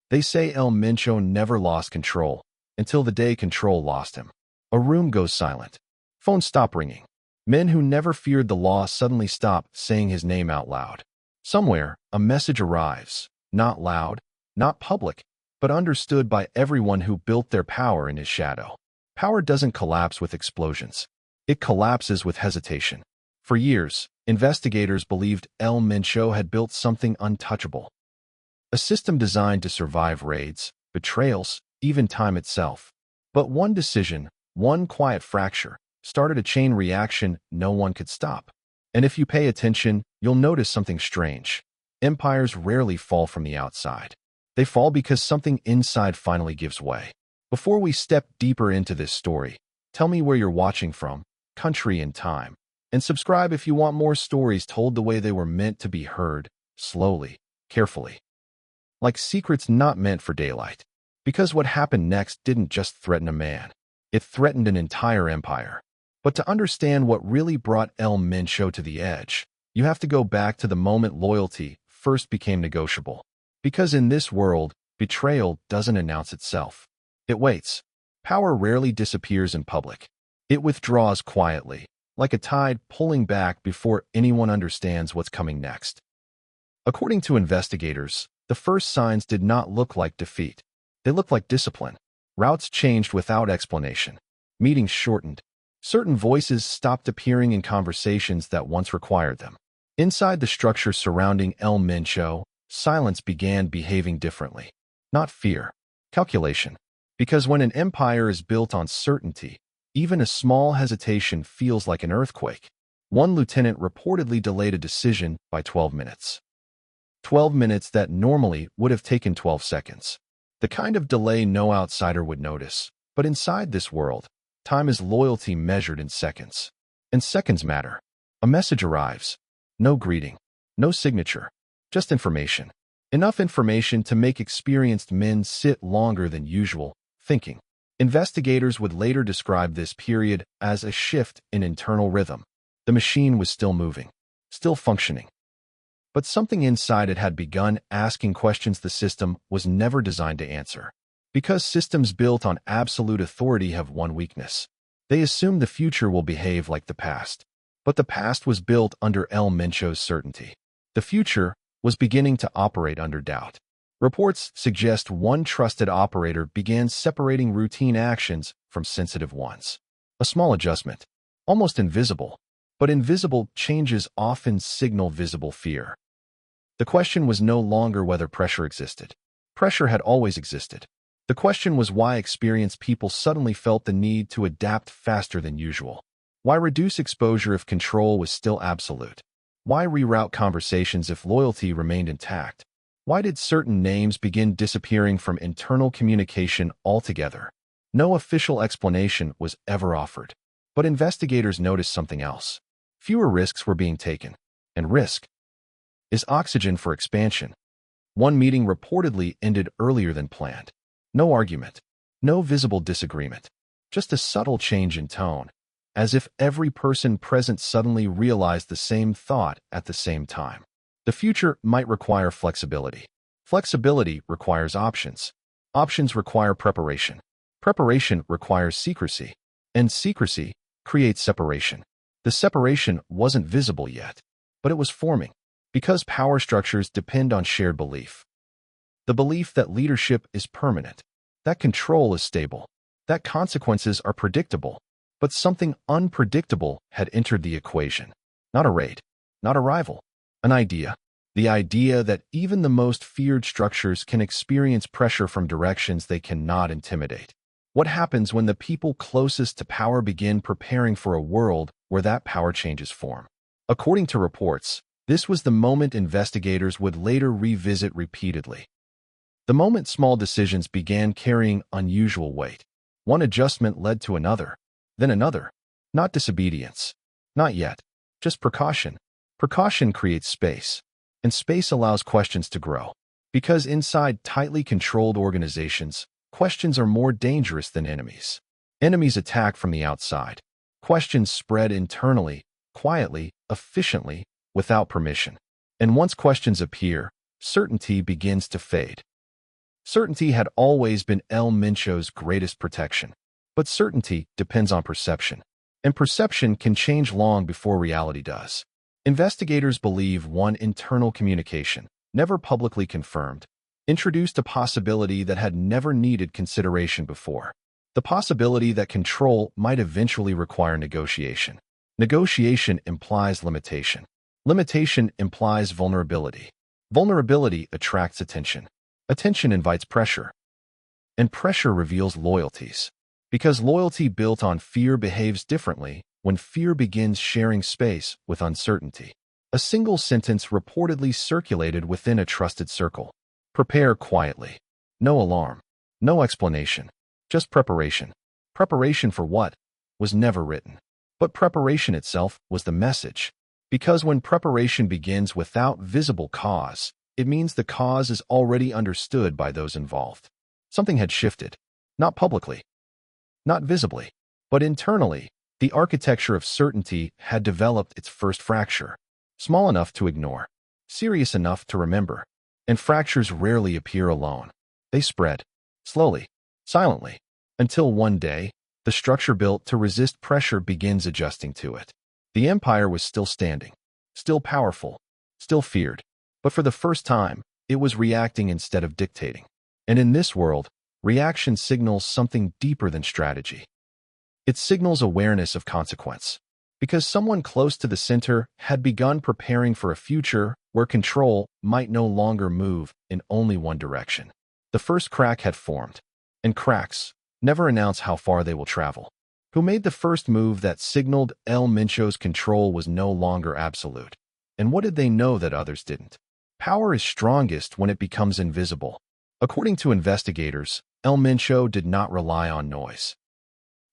They say El Mencho never lost control until the day control lost him. A room goes silent. Phones stop ringing. Men who never feared the law suddenly stop saying his name out loud. Somewhere, a message arrives, not loud, not public, but understood by everyone who built their power in his shadow. Power doesn't collapse with explosions. It collapses with hesitation. For years, investigators believed El Mencho had built something untouchable. A system designed to survive raids, betrayals, even time itself. But one decision, one quiet fracture, started a chain reaction no one could stop. And if you pay attention, you'll notice something strange. Empires rarely fall from the outside. They fall because something inside finally gives way. Before we step deeper into this story, tell me where you're watching from, country and time. And subscribe if you want more stories told the way they were meant to be heard, slowly, carefully. Like secrets not meant for daylight. Because what happened next didn't just threaten a man. It threatened an entire empire. But to understand what really brought El Mencho to the edge, you have to go back to the moment loyalty first became negotiable. Because in this world, betrayal doesn't announce itself. It waits. Power rarely disappears in public. It withdraws quietly, like a tide pulling back before anyone understands what's coming next. According to investigators, the first signs did not look like defeat. They looked like discipline. Routes changed without explanation. Meetings shortened. Certain voices stopped appearing in conversations that once required them. Inside the structure surrounding El Mencho, silence began behaving differently. Not fear, calculation. Because when an empire is built on certainty, even a small hesitation feels like an earthquake. One lieutenant reportedly delayed a decision by 12 minutes. 12 minutes that normally would have taken 12 seconds. The kind of delay no outsider would notice. But inside this world, time is loyalty measured in seconds. And seconds matter. A message arrives. No greeting. No signature. Just information. Enough information to make experienced men sit longer than usual, thinking. Investigators would later describe this period as a shift in internal rhythm. The machine was still moving, still functioning. But something inside it had begun asking questions the system was never designed to answer. Because systems built on absolute authority have one weakness. They assume the future will behave like the past. But the past was built under El Mencho's certainty. The future was beginning to operate under doubt. Reports suggest one trusted operator began separating routine actions from sensitive ones. A small adjustment, almost invisible. But invisible changes often signal visible fear. The question was no longer whether pressure existed. Pressure had always existed. The question was why experienced people suddenly felt the need to adapt faster than usual. Why reduce exposure if control was still absolute? Why reroute conversations if loyalty remained intact? Why did certain names begin disappearing from internal communication altogether? No official explanation was ever offered. But investigators noticed something else. Fewer risks were being taken. And risk is oxygen for expansion. One meeting reportedly ended earlier than planned. No argument. No visible disagreement. Just a subtle change in tone. As if every person present suddenly realized the same thought at the same time. The future might require flexibility. Flexibility requires options. Options require preparation. Preparation requires secrecy. And secrecy creates separation. The separation wasn't visible yet, but it was forming. Because power structures depend on shared belief. The belief that leadership is permanent, that control is stable, that consequences are predictable. But something unpredictable had entered the equation. Not a raid, not a rival, an idea. The idea that even the most feared structures can experience pressure from directions they cannot intimidate. What happens when the people closest to power begin preparing for a world where that power changes form? According to reports, this was the moment investigators would later revisit repeatedly. The moment small decisions began carrying unusual weight. One adjustment led to another, then another. Not disobedience. Not yet. Just precaution. Precaution creates space. And space allows questions to grow. Because inside tightly controlled organizations, questions are more dangerous than enemies. Enemies attack from the outside. Questions spread internally, quietly, efficiently, without permission. And once questions appear, certainty begins to fade. Certainty had always been Mencho's greatest protection. But certainty depends on perception, and perception can change long before reality does. Investigators believe one internal communication, never publicly confirmed, introduced a possibility that had never needed consideration before. The possibility that control might eventually require negotiation. Negotiation implies limitation. Limitation implies vulnerability. Vulnerability attracts attention. Attention invites pressure. And pressure reveals loyalties. Because loyalty built on fear behaves differently when fear begins sharing space with uncertainty. A single sentence reportedly circulated within a trusted circle. Prepare quietly. No alarm. No explanation. Just preparation. Preparation for what? Was never written. But preparation itself was the message. Because when preparation begins without visible cause, it means the cause is already understood by those involved. Something had shifted. Not publicly. Not visibly. But internally, the architecture of certainty had developed its first fracture. Small enough to ignore. Serious enough to remember. And fractures rarely appear alone. They spread. Slowly. Silently. Until one day, the structure built to resist pressure begins adjusting to it. The empire was still standing. Still powerful. Still feared. But for the first time, it was reacting instead of dictating. And in this world, reaction signals something deeper than strategy. It signals awareness of consequence. Because someone close to the center had begun preparing for a future where control might no longer move in only one direction. The first crack had formed. And cracks never announce how far they will travel. Who made the first move that signaled Mencho's control was no longer absolute? And what did they know that others didn't? Power is strongest when it becomes invisible. According to investigators, Mencho did not rely on noise.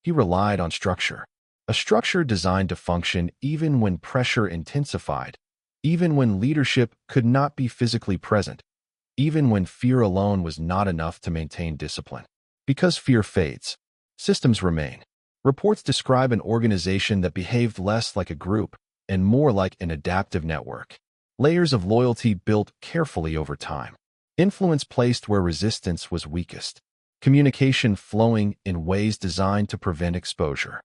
He relied on structure. A structure designed to function even when pressure intensified, even when leadership could not be physically present, even when fear alone was not enough to maintain discipline. Because fear fades, systems remain. Reports describe an organization that behaved less like a group and more like an adaptive network. Layers of loyalty built carefully over time. Influence placed where resistance was weakest. Communication flowing in ways designed to prevent exposure.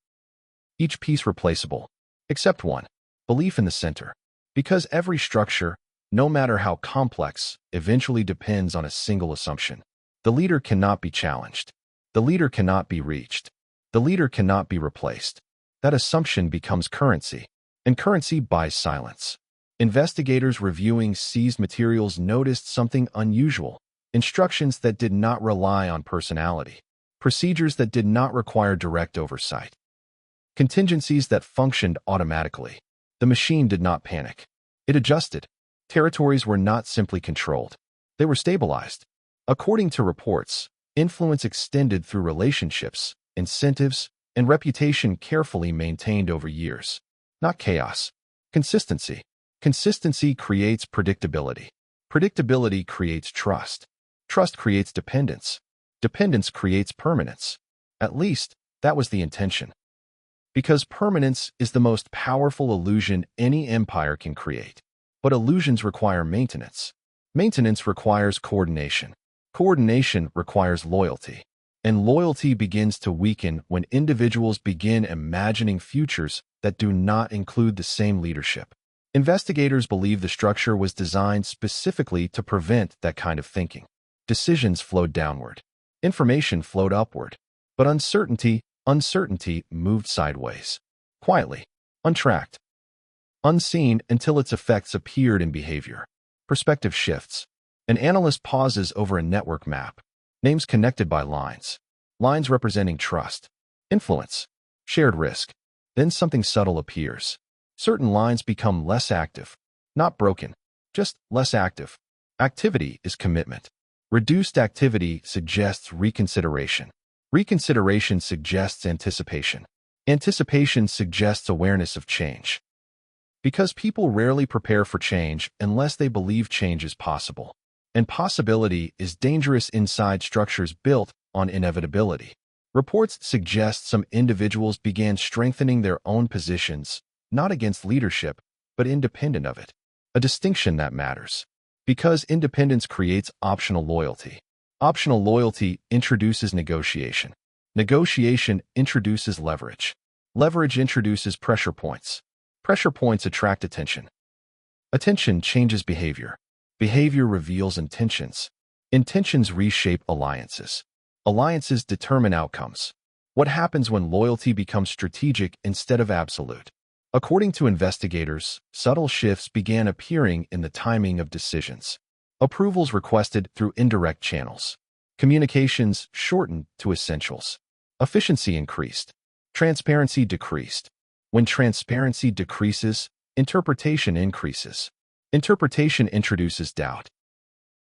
Each piece replaceable, except one, belief in the center. Because every structure, no matter how complex, eventually depends on a single assumption. The leader cannot be challenged. The leader cannot be reached. The leader cannot be replaced. That assumption becomes currency, and currency buys silence. Investigators reviewing seized materials noticed something unusual. Instructions that did not rely on personality. Procedures that did not require direct oversight. Contingencies that functioned automatically. The machine did not panic. It adjusted. Territories were not simply controlled. They were stabilized. According to reports, influence extended through relationships, incentives, and reputation carefully maintained over years. Not chaos. Consistency. Consistency creates predictability. Predictability creates trust. Trust creates dependence. Dependence creates permanence. At least, that was the intention. Because permanence is the most powerful illusion any empire can create. But illusions require maintenance. Maintenance requires coordination. Coordination requires loyalty. And loyalty begins to weaken when individuals begin imagining futures that do not include the same leadership. Investigators believe the structure was designed specifically to prevent that kind of thinking. Decisions flowed downward. Information flowed upward. But uncertainty moved sideways. Quietly. Untracked. Unseen until its effects appeared in behavior. Perspective shifts. An analyst pauses over a network map. Names connected by lines. Lines representing trust. Influence. Shared risk. Then something subtle appears. Certain lines become less active. Not broken. Just less active. Activity is commitment. Reduced activity suggests reconsideration. Reconsideration suggests anticipation. Anticipation suggests awareness of change. Because people rarely prepare for change unless they believe change is possible. And possibility is dangerous inside structures built on inevitability. Reports suggest some individuals began strengthening their own positions, not against leadership, but independent of it. A distinction that matters. Because independence creates optional loyalty. Optional loyalty introduces negotiation. Negotiation introduces leverage. Leverage introduces pressure points. Pressure points attract attention. Attention changes behavior. Behavior reveals intentions. Intentions reshape alliances. Alliances determine outcomes. What happens when loyalty becomes strategic instead of absolute? According to investigators, subtle shifts began appearing in the timing of decisions. Approvals requested through indirect channels. Communications shortened to essentials. Efficiency increased. Transparency decreased. When transparency decreases, interpretation increases. Interpretation introduces doubt.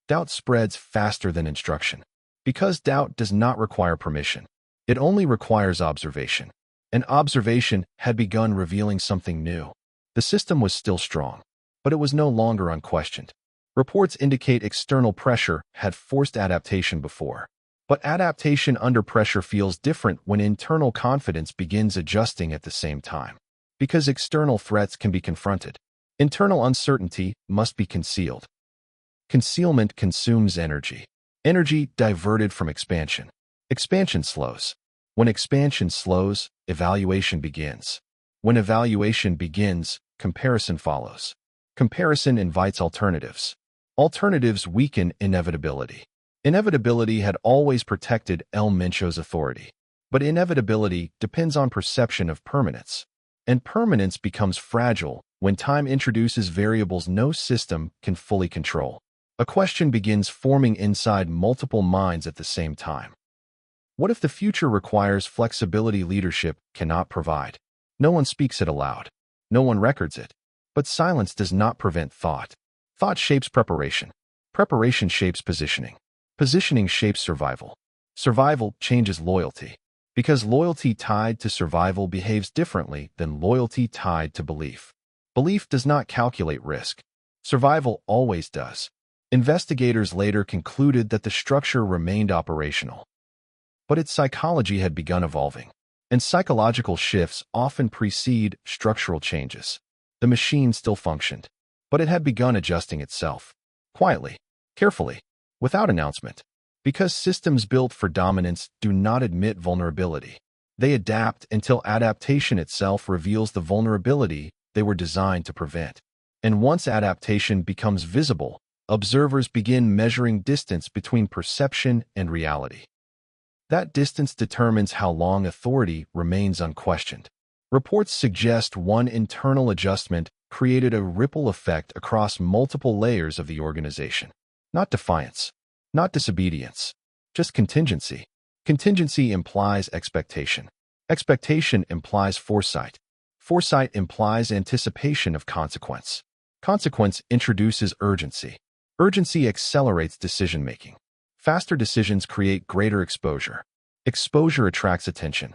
Doubt spreads faster than instruction. Because doubt does not require permission. It only requires observation. And observation had begun revealing something new. The system was still strong, but it was no longer unquestioned. Reports indicate external pressure had forced adaptation before. But adaptation under pressure feels different when internal confidence begins adjusting at the same time. Because external threats can be confronted. Internal uncertainty must be concealed. Concealment consumes energy. Energy diverted from expansion. Expansion slows. When expansion slows, evaluation begins. When evaluation begins, comparison follows. Comparison invites alternatives. Alternatives weaken inevitability. Inevitability had always protected Mencho's authority. But inevitability depends on perception of permanence. And permanence becomes fragile when time introduces variables no system can fully control. A question begins forming inside multiple minds at the same time. What if the future requires flexibility leadership cannot provide? No one speaks it aloud. No one records it. But silence does not prevent thought. Thought shapes preparation. Preparation shapes positioning. Positioning shapes survival. Survival changes loyalty. Because loyalty tied to survival behaves differently than loyalty tied to belief. Belief does not calculate risk. Survival always does. Investigators later concluded that the structure remained operational. But its psychology had begun evolving. And psychological shifts often precede structural changes. The machine still functioned, but it had begun adjusting itself. Quietly, carefully, without announcement. Because systems built for dominance do not admit vulnerability. They adapt until adaptation itself reveals the vulnerability they were designed to prevent. And once adaptation becomes visible, observers begin measuring distance between perception and reality. That distance determines how long authority remains unquestioned. Reports suggest one internal adjustment created a ripple effect across multiple layers of the organization. Not defiance, not disobedience, just contingency. Contingency implies expectation. Expectation implies foresight. Foresight implies anticipation of consequence. Consequence introduces urgency. Urgency accelerates decision-making. Faster decisions create greater exposure. Exposure attracts attention.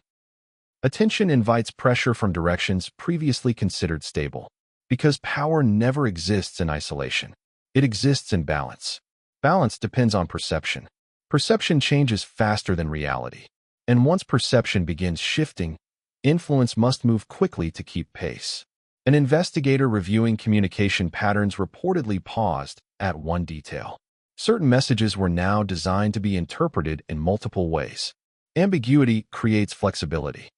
Attention invites pressure from directions previously considered stable. Because power never exists in isolation. It exists in balance. Balance depends on perception. Perception changes faster than reality. And once perception begins shifting, influence must move quickly to keep pace. An investigator reviewing communication patterns reportedly paused at one detail. Certain messages were now designed to be interpreted in multiple ways. Ambiguity creates flexibility.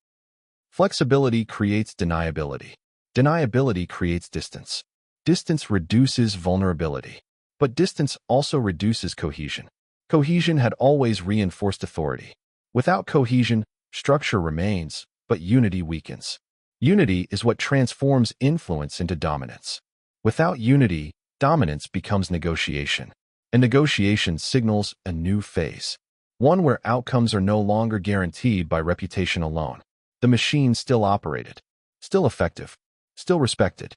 Flexibility creates deniability. Deniability creates distance. Distance reduces vulnerability. But distance also reduces cohesion. Cohesion had always reinforced authority. Without cohesion, structure remains, but unity weakens. Unity is what transforms influence into dominance. Without unity, dominance becomes negotiation. And negotiation signals a new phase. One where outcomes are no longer guaranteed by reputation alone. The machine still operated, still effective, still respected.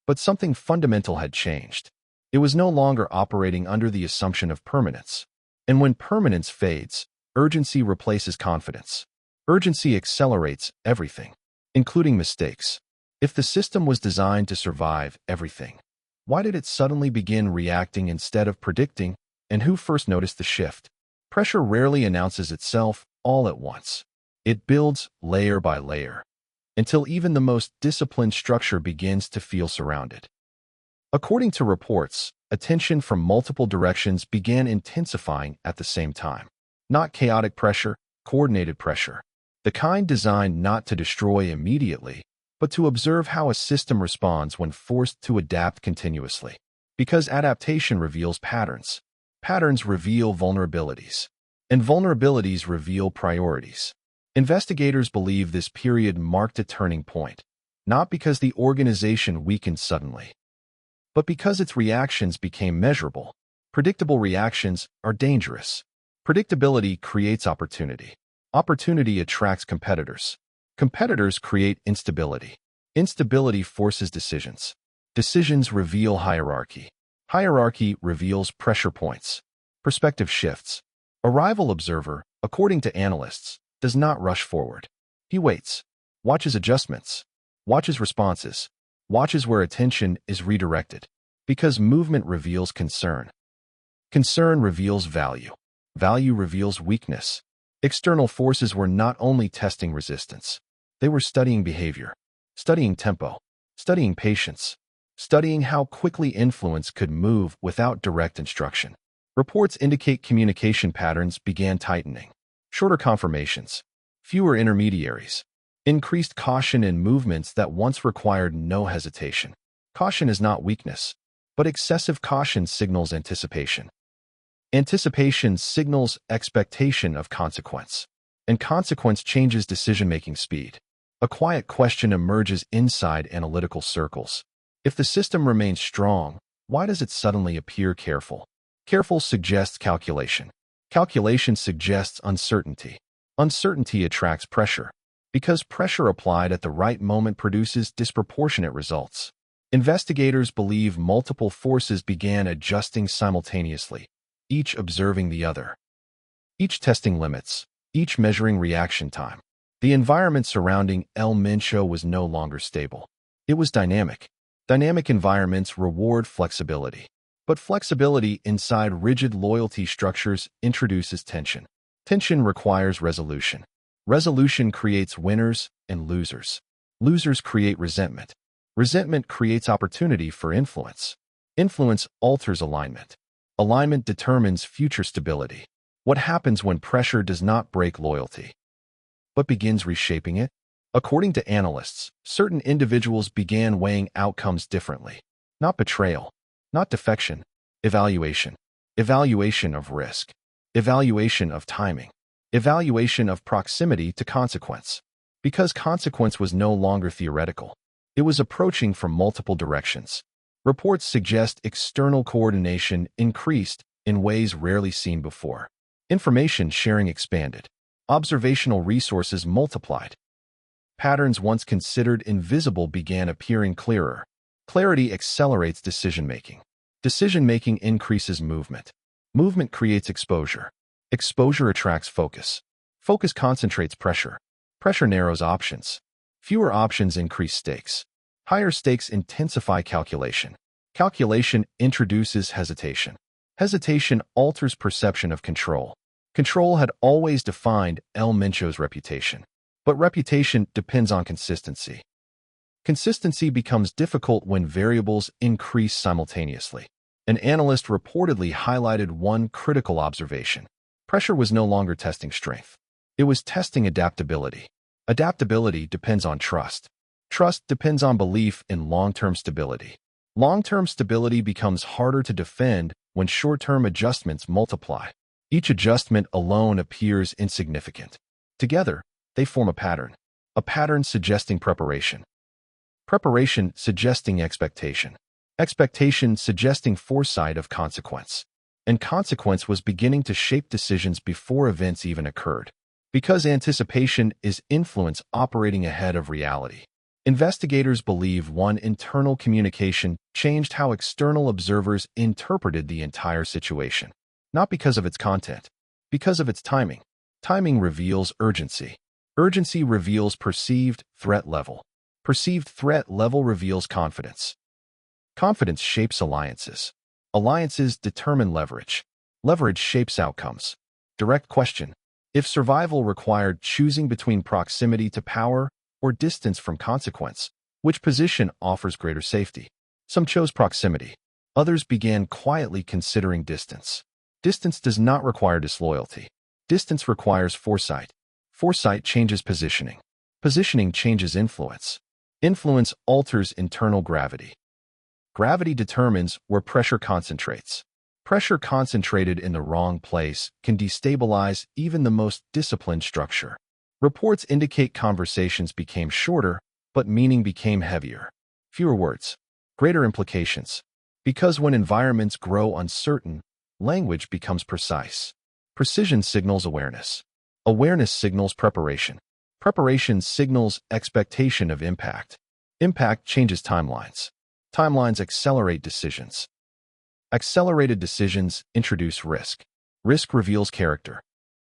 But something fundamental had changed. It was no longer operating under the assumption of permanence. And when permanence fades, urgency replaces confidence. Urgency accelerates everything, including mistakes. If the system was designed to survive everything, why did it suddenly begin reacting instead of predicting? And who first noticed the shift? Pressure rarely announces itself all at once. It builds layer by layer, until even the most disciplined structure begins to feel surrounded. According to reports, Attention from multiple directions began intensifying at the same time. Not chaotic pressure, coordinated pressure. The kind designed not to destroy immediately, but to observe how a system responds when forced to adapt continuously. Because adaptation reveals patterns. Patterns reveal vulnerabilities. And vulnerabilities reveal priorities. Investigators believe this period marked a turning point, not because the organization weakened suddenly, but because its reactions became measurable. Predictable reactions are dangerous. Predictability creates opportunity. Opportunity attracts competitors. Competitors create instability. Instability forces decisions. Decisions reveal hierarchy. Hierarchy reveals pressure points. Perspective shifts. A rival observer, according to analysts, does not rush forward. He waits, watches adjustments, watches responses, watches where attention is redirected. Because movement reveals concern. Concern reveals value. Value reveals weakness. External forces were not only testing resistance. They were studying behavior, studying tempo, studying patience, studying how quickly influence could move without direct instruction. Reports indicate communication patterns began tightening. Shorter confirmations, fewer intermediaries, increased caution in movements that once required no hesitation. Caution is not weakness, but excessive caution signals anticipation. Anticipation signals expectation of consequence, and consequence changes decision-making speed. A quiet question emerges inside analytical circles. If the system remains strong, why does it suddenly appear careful? Careful suggests calculation. Calculation suggests uncertainty. Uncertainty attracts pressure, because pressure applied at the right moment produces disproportionate results. Investigators believe multiple forces began adjusting simultaneously, each observing the other, each testing limits, each measuring reaction time. The environment surrounding Mencho was no longer stable. It was dynamic. Dynamic environments reward flexibility. But flexibility inside rigid loyalty structures introduces tension. Tension requires resolution. Resolution creates winners and losers. Losers create resentment. Resentment creates opportunity for influence. Influence alters alignment. Alignment determines future stability. What happens when pressure does not break loyalty, but begins reshaping it? According to analysts, certain individuals began weighing outcomes differently. Not betrayal, not defection, evaluation. Evaluation of risk. Evaluation of timing. Evaluation of proximity to consequence. Because consequence was no longer theoretical. It was approaching from multiple directions. Reports suggest external coordination increased in ways rarely seen before. Information sharing expanded. Observational resources multiplied. Patterns once considered invisible began appearing clearer. Clarity accelerates decision-making. Decision-making increases movement. Movement creates exposure. Exposure attracts focus. Focus concentrates pressure. Pressure narrows options. Fewer options increase stakes. Higher stakes intensify calculation. Calculation introduces hesitation. Hesitation alters perception of control. Control had always defined Mencho's reputation. But reputation depends on consistency. Consistency becomes difficult when variables increase simultaneously. An analyst reportedly highlighted one critical observation. Pressure was no longer testing strength. It was testing adaptability. Adaptability depends on trust. Trust depends on belief in long-term stability. Long-term stability becomes harder to defend when short-term adjustments multiply. Each adjustment alone appears insignificant. Together, they form a pattern suggesting preparation. Preparation suggesting expectation. Expectation suggesting foresight of consequence. And consequence was beginning to shape decisions before events even occurred. Because anticipation is influence operating ahead of reality. Investigators believe one internal communication changed how external observers interpreted the entire situation. Not because of its content, because of its timing. Timing reveals urgency. Urgency reveals perceived threat level. Perceived threat level reveals confidence. Confidence shapes alliances. Alliances determine leverage. Leverage shapes outcomes. Direct question. If survival required choosing between proximity to power or distance from consequence, which position offers greater safety? Some chose proximity. Others began quietly considering distance. Distance does not require disloyalty. Distance requires foresight. Foresight changes positioning. Positioning changes influence. Influence alters internal gravity. Gravity determines where pressure concentrates. Pressure concentrated in the wrong place can destabilize even the most disciplined structure. Reports indicate conversations became shorter, but meaning became heavier. Fewer words, greater implications. Because when environments grow uncertain, language becomes precise. Precision signals awareness. Awareness signals preparation. Preparation signals expectation of impact. Impact changes timelines. Timelines accelerate decisions. Accelerated decisions introduce risk. Risk reveals character.